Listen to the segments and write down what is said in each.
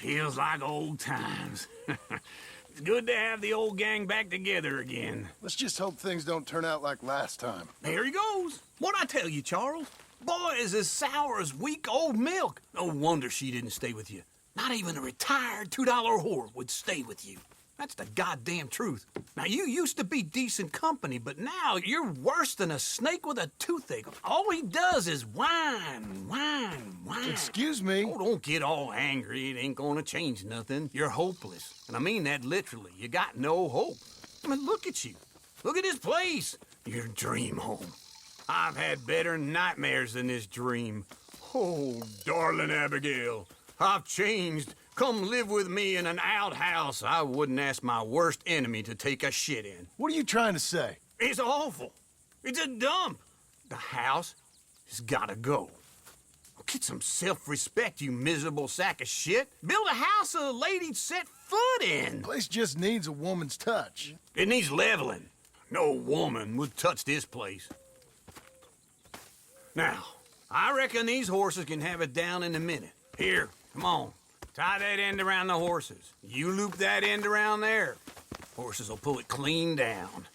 Feels like old times. It's good to have the old gang back together again. Let's just hope things don't turn out like last time. There he goes. What'd I tell you, Charles? Boy is as sour as weak old milk. No wonder she didn't stay with you. Not even a retired $2 whore would stay with you. That's the goddamn truth. Now, you used to be decent company, but now you're worse than a snake with a toothache. All he does is whine, whine, whine. Excuse me? Oh, don't get all angry. It ain't gonna change nothing. You're hopeless. And I mean that literally. You got no hope. I mean, look at you. Look at this place. Your dream home. I've had better nightmares than this dream. Oh, darling Abigail, I've changed. Come live with me in an outhouse I wouldn't ask my worst enemy to take a shit in. What are you trying to say? It's awful. It's a dump. The house has gotta go. Get some self-respect, you miserable sack of shit. Build a house a lady'd set foot in. Place just needs a woman's touch. It needs leveling. No woman would touch this place. Now, I reckon these horses can have it down in a minute. Here, come on. Tie that end around the horses. You loop that end around there. Horses will pull it clean down.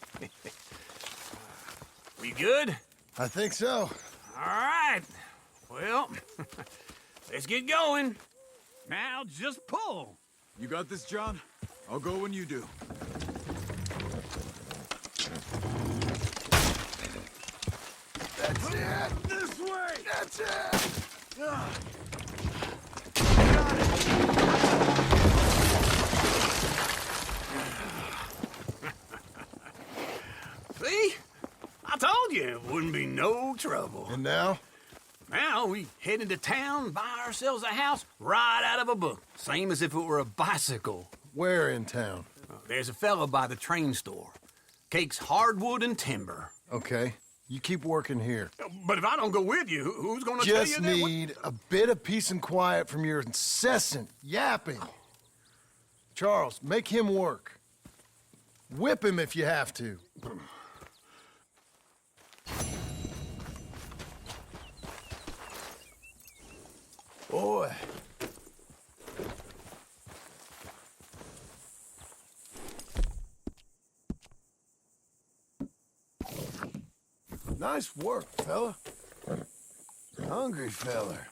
We good? I think so. All right. Well, let's get going. Now just pull. You got this, John? I'll go when you do. That's it! This way! That's it! See? I told you it wouldn't be no trouble. And now? Now we head into town, buy ourselves a house right out of a book. Same as if it were a bicycle. Where in town? There's a fella by the train store. Cakes hardwood and timber. Okay. You keep working here. But if I don't go with you, who's gonna tell you Just that? need a bit of peace and quiet from your incessant yapping. Charles, make him work. Whip him if you have to. Boy. Nice work, fella. Hungry feller.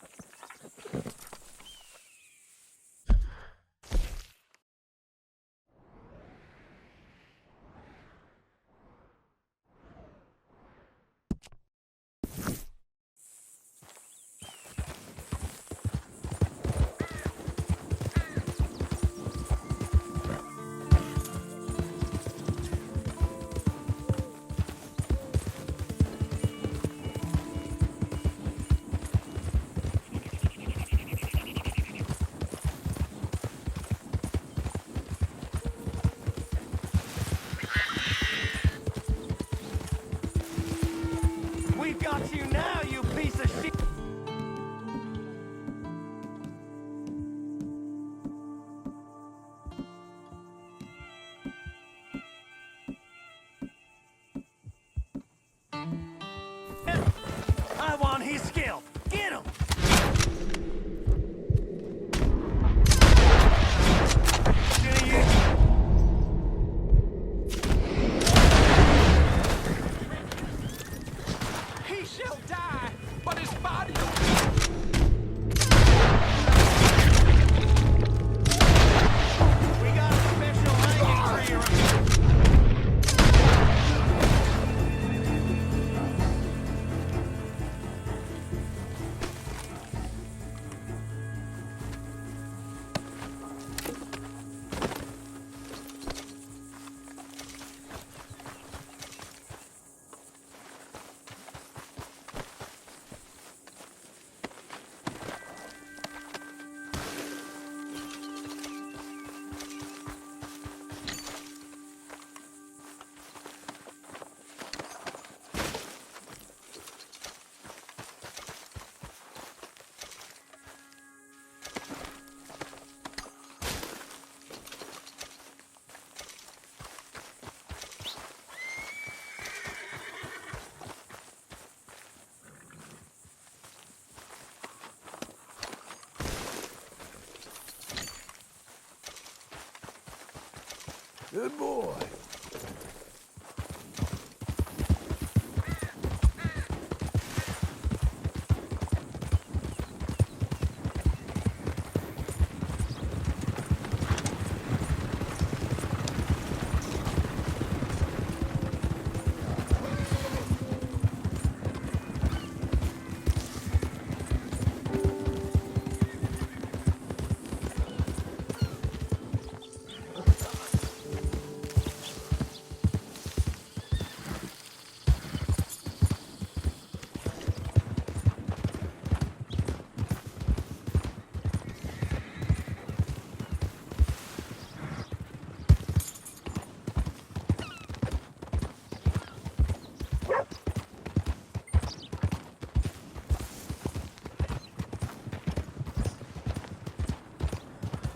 Good boy.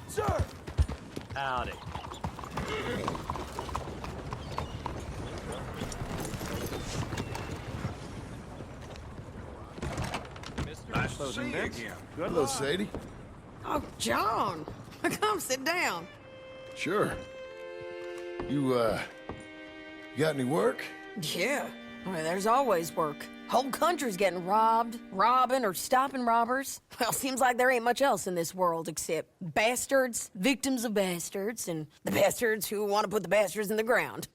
Sir! Howdy. Nice to see you again. Hello, Sadie. Oh, John. Come sit down. Sure. You got any work? Yeah. Well, there's always work. Whole country's getting robbed, robbing, or stopping robbers. Well, seems like there ain't much else in this world except bastards, victims of bastards, and the bastards who want to put the bastards in the ground.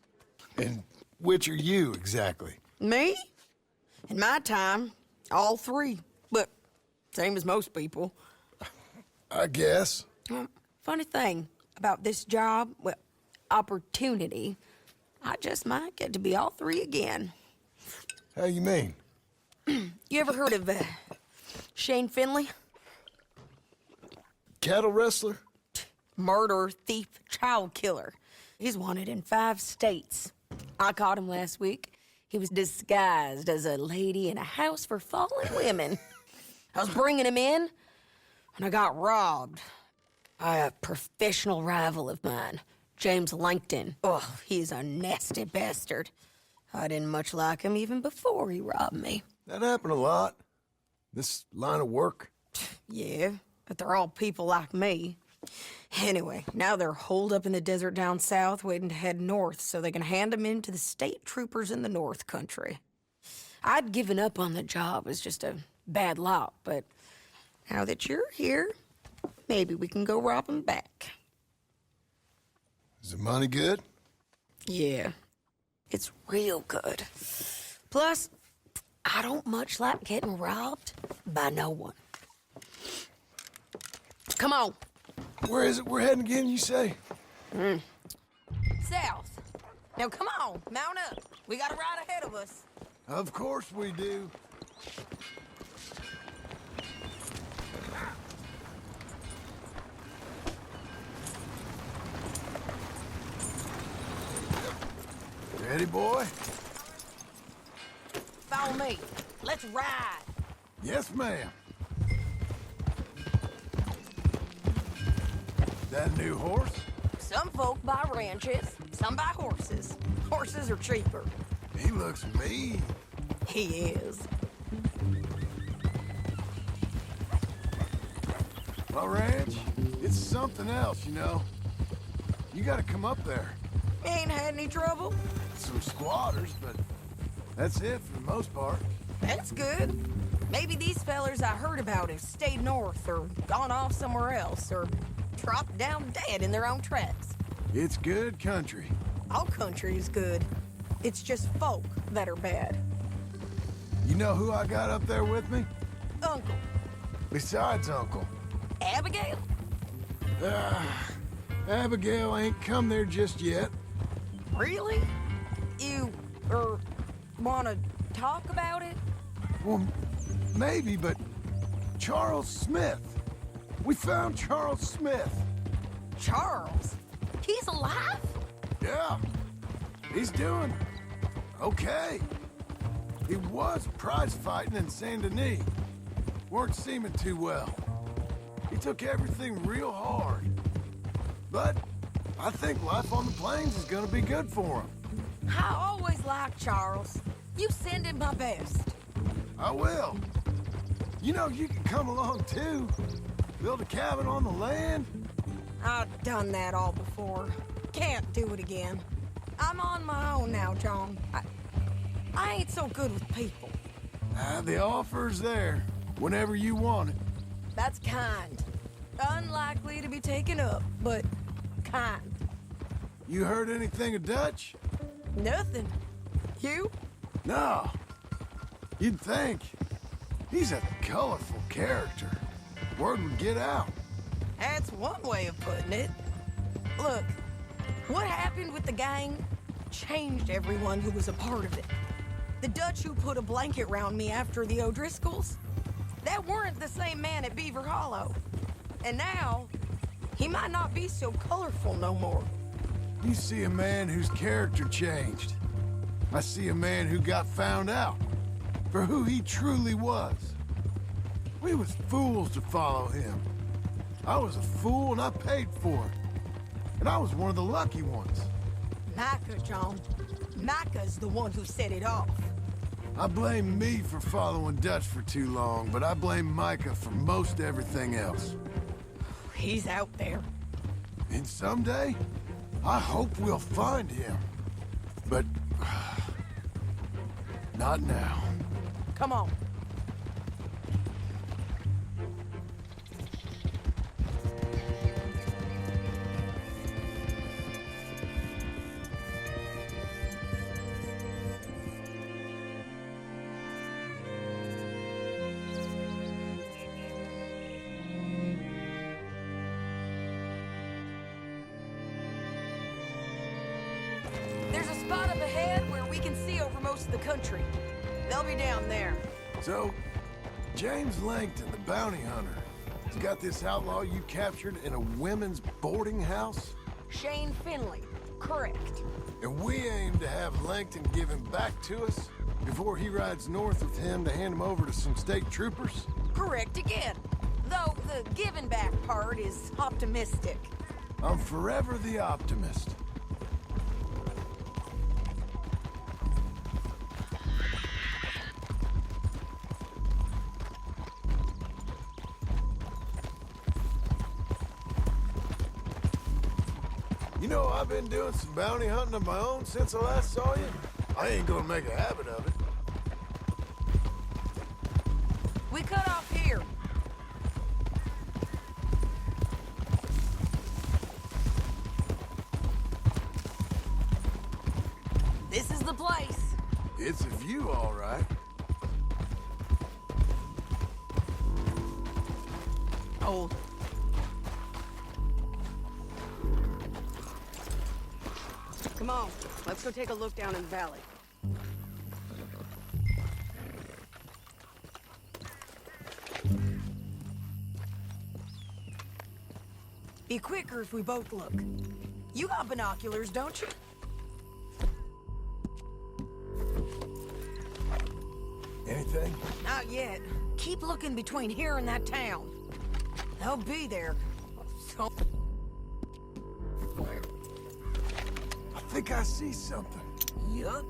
And which are you, exactly? Me? In my time, all three. But same as most people. I guess. Funny thing about this job, well, opportunity, I just might get to be all three again. How you mean? You ever heard of Shane Finley? Cattle wrestler? Murderer, thief, child killer. He's wanted in 5 states. I caught him last week. He was disguised as a lady in a house for fallen women. I was bringing him in, and I got robbed by a professional rival of mine, James Langton. Oh, he's a nasty bastard. I didn't much like him even before he robbed me. That happened a lot. This line of work. Yeah, but they're all people like me. Anyway, now they're holed up in the desert down south, waiting to head north so they can hand him in to the state troopers in the north country. I'd given up on the job as just a bad lot, but now that you're here, maybe we can go rob him back. Is the money good? Yeah, it's real good. Plus, I don't much like getting robbed by no one. Come on. Where is it we're heading again, you say? South. Now come on, mount up. We got a ride ahead of us. Of course we do. Ready, boy? Follow me. Let's ride. Yes, ma'am. That a new horse? Some folk buy ranches, some buy horses. Horses are cheaper. He looks mean. He is. My ranch, it's something else, you know. You gotta come up there. Ain't had any trouble? Some squatters, but that's it for the most part. That's good. Maybe these fellers I heard about have stayed north or gone off somewhere else or dropped down dead in their own tracks. It's good country. All country is good. It's just folk that are bad. You know who I got up there with me? Uncle. Besides Uncle. Abigail? Abigail ain't come there just yet. Really? You, wanna talk about it? Well, maybe, but Charles Smith. We found Charles Smith. Charles? He's alive? Yeah. He's doing okay. He was prize fighting in Saint Denis. Weren't seeming too well. He took everything real hard. But I think life on the plains is gonna be good for him. I always liked Charles. You send him my best. I will. You know, you can come along too. Build a cabin on the land. I've done that all before. can't do it again. I'm on my own now, John. I ain't so good with people. The offer's there, whenever you want it. That's kind. Unlikely to be taken up, but kind. You heard anything of Dutch? Nothing. You? No. You'd think. He's a colorful character. Word would get out. That's one way of putting it. Look, what happened with the gang changed everyone who was a part of it. The Dutch who put a blanket round me after the O'Driscolls, that weren't the same man at Beaver Hollow. And now, he might not be so colorful no more. You see a man whose character changed. I see a man who got found out for who he truly was. We was fools to follow him. I was a fool and I paid for it. And I was one of the lucky ones. Micah, John. Micah's the one who set it off. I blame me for following Dutch for too long, but I blame Micah for most everything else. He's out there. And someday, I hope we'll find him. But... not now. Come on. There's a spot up ahead where we can see over most of the country. They'll be down there. So, James Langton, the bounty hunter, has got this outlaw you captured in a women's boarding house? Shane Finley. Correct. And we aim to have Langton give him back to us before he rides north with him to hand him over to some state troopers? Correct again. Though the giving back part is optimistic. I'm forever the optimist. You know, I've been doing some bounty hunting of my own since I last saw you. I ain't gonna make a habit of it. We cut off here. This is the place. It's a view, all right. Oh. Come on, let's go take a look down in the valley. Be quicker if we both look. You got binoculars, don't you? Anything? Not yet. Keep looking between here and that town. They'll be there. So... I think I see something. Yup.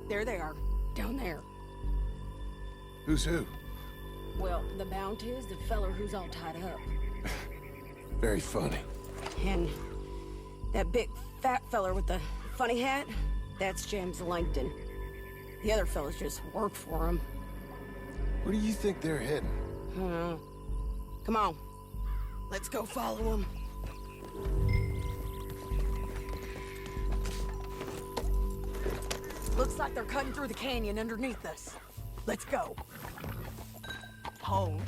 There they are. Down there. Who's who? Well, the bounty is the feller who's all tied up. Very funny. And that big fat feller with the funny hat, that's James Langton. The other fellas just work for him. Where do you think they're heading? Come on. Let's go follow them. Looks like they're cutting through the canyon underneath us. Let's go. Hold.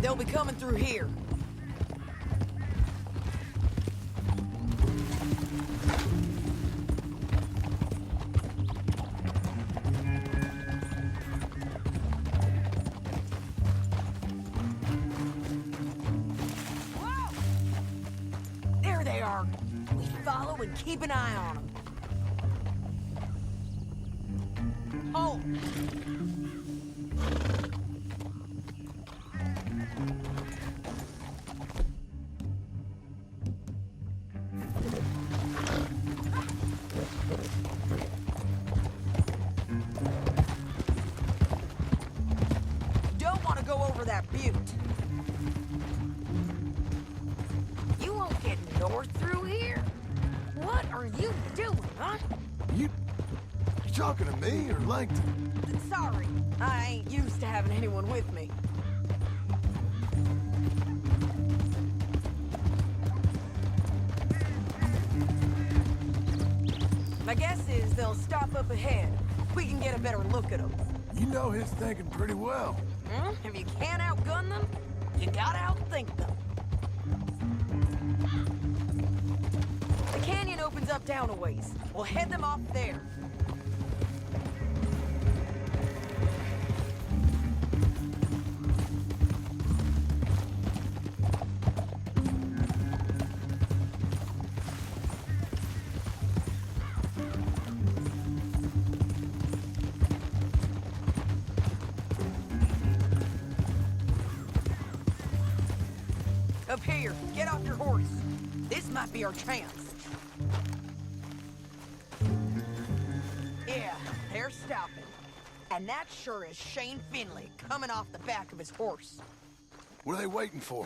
They'll be coming through here. There they are. We follow and keep an eye on them. Oh! butte. You won't get north through here? What are you doing, huh? You talking to me or Langton? Sorry, I ain't used to having anyone with me. My guess is they'll stop up ahead. We can get a better look at them. You know his thinking pretty well. If you can't outgun them, you gotta outthink them. The canyon opens up down a ways. We'll head them off there. Up here, get off your horse. This might be our chance. Yeah, they're stopping. And that sure is Shane Finley coming off the back of his horse. What are they waiting for?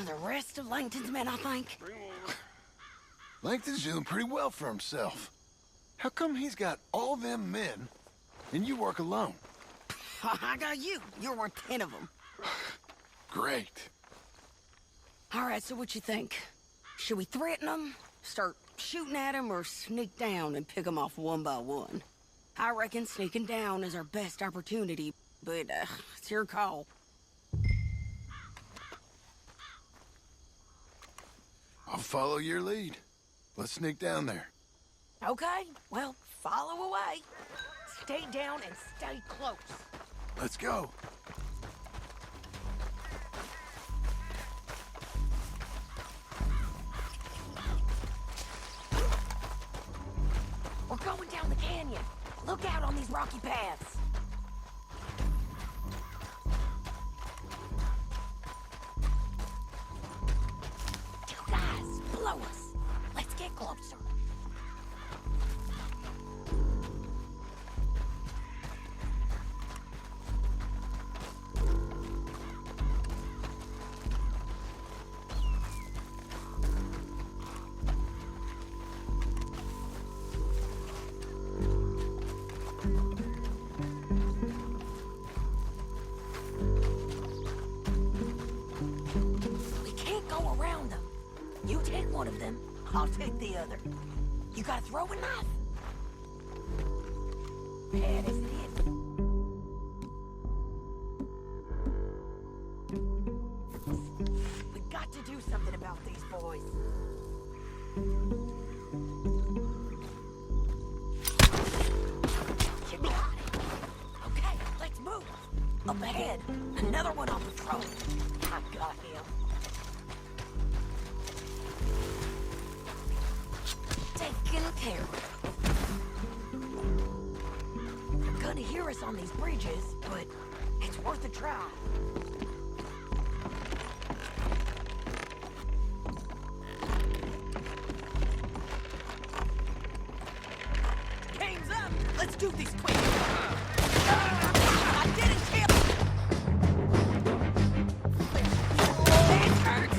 The rest of Langton's men, I think. Langton's doing pretty well for himself. How come he's got all them men, and you work alone? I got you. You're worth 10 of them. Great. All right, so what you think? Should we threaten them, start shooting at them, or sneak down and pick them off one by one? I reckon sneaking down is our best opportunity, but it's your call. I'll follow your lead. Let's sneak down there. Okay, well, follow away. Stay down and stay close. Let's go. We're going down the canyon. Look out on these rocky paths. Two guys below us. Let's get closer. You take one of them, I'll take the other. You gotta throw a knife. That isn't it. We got to do something about these boys. Get behind it. Okay, let's move. Up ahead, another one on patrol. I got him. Taken care of. They're gonna hear us on these bridges, but it's worth a try. Game's up! Let's do this quick! I didn't kill! It hurts!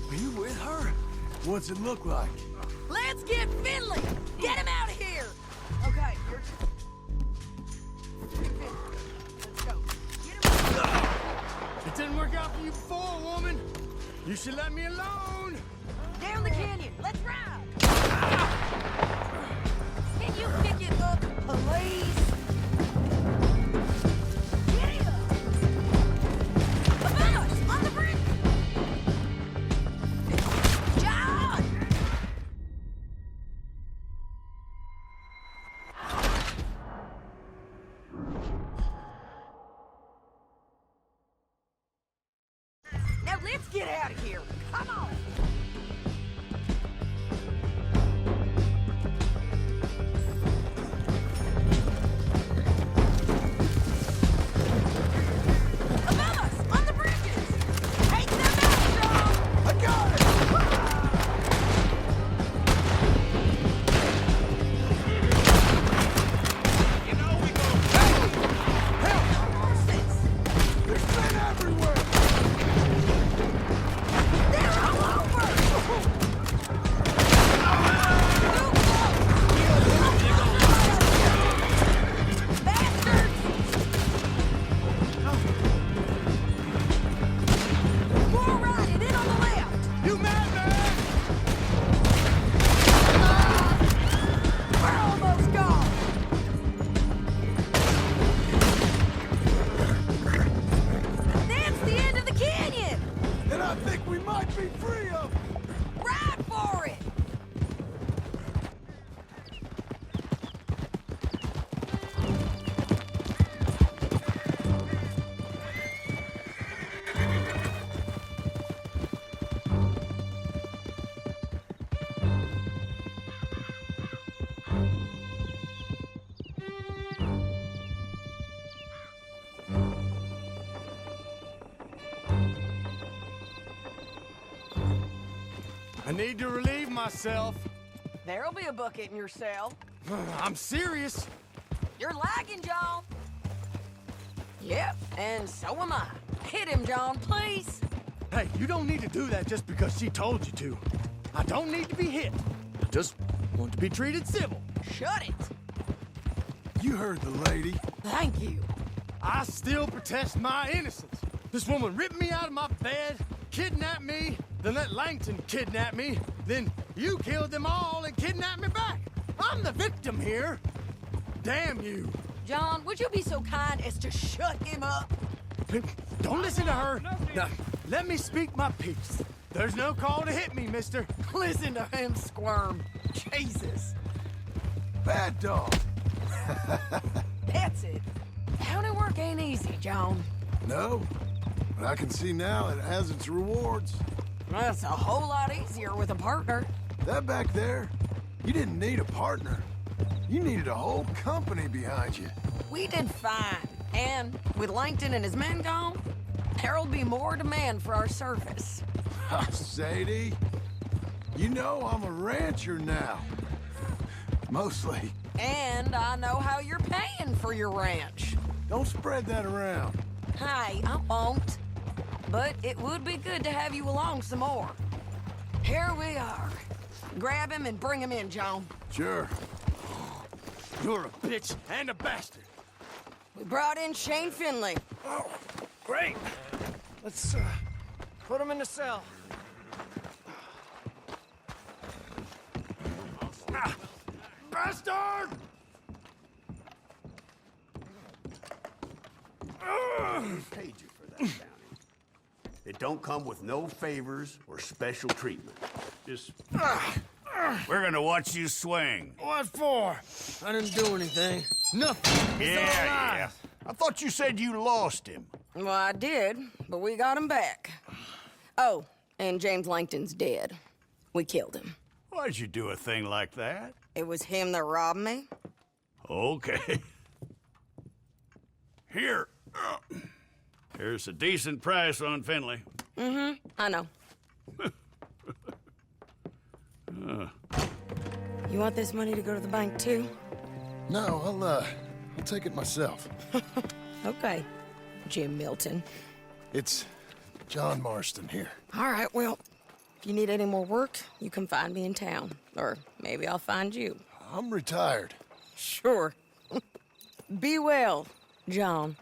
Are you with her? What's it look like? Let's get Finley! Get him out of here! Okay, you're... Let's go. Get him. It didn't work out for you before, woman. You should let me alone. Down the canyon. Let's ride. Can you pick it up, please? Get him! Above us, on the bridge! John! Now let's get out of here. Come on! Above us, on the bridges! Take them out, John! I got it! You know we go. Horses! There's men everywhere! They're all over! Bastards! More right and in on the left! You madman! We're almost gone! That's the end of the canyon! And I think we might be free of them. Ride for it! I need to relieve myself. There'll be a bucket in your cell. I'm serious. You're lagging, John. Yep, and so am I. Hit him, John, please. Hey, you don't need to do that just because she told you to. I don't need to be hit. I just want to be treated civil. Shut it. You heard the lady. Thank you. I still protest my innocence. This woman ripped me out of my bed, kidnapped me, then let Langton kidnap me, then you killed them all and kidnapped me back. I'm the victim here. Damn you. John, would you be so kind as to shut him up? Don't listen to her. Now, let me speak my piece. There's no call to hit me, mister. Listen to him squirm. Jesus. Bad dog. That's it. County work ain't easy, John. No, but I can see now it has its rewards. That's a whole lot easier with a partner. That back there, you didn't need a partner. You needed a whole company behind you. We did fine. And with Langton and his men gone, there'll be more demand for our service. Sadie, you know I'm a rancher now. Mostly. And I know how you're paying for your ranch. Don't spread that around. Hey, I won't. But it would be good to have you along some more. Here we are. Grab him and bring him in, John. Sure. You're a bitch and a bastard. We brought in Shane Finley. Oh, great. Let's put him in the cell. Bastard! Paid you for that, Downey. It don't come with no favors or special treatment. Just... We're gonna watch you swing. What for? I didn't do anything. Nothing. It's all Yeah. lies. I thought you said you lost him. Well, I did, but we got him back. Oh, and James Langton's dead. We killed him. Why'd you do a thing like that? It was him that robbed me. Okay. Here. Here's a decent price on Finley. I know. You want this money to go to the bank, too? No, I'll take it myself. Okay. Jim Milton. It's John Marston here. All right, well, if you need any more work, you can find me in town. Or maybe I'll find you. I'm retired. Sure. Be well, John.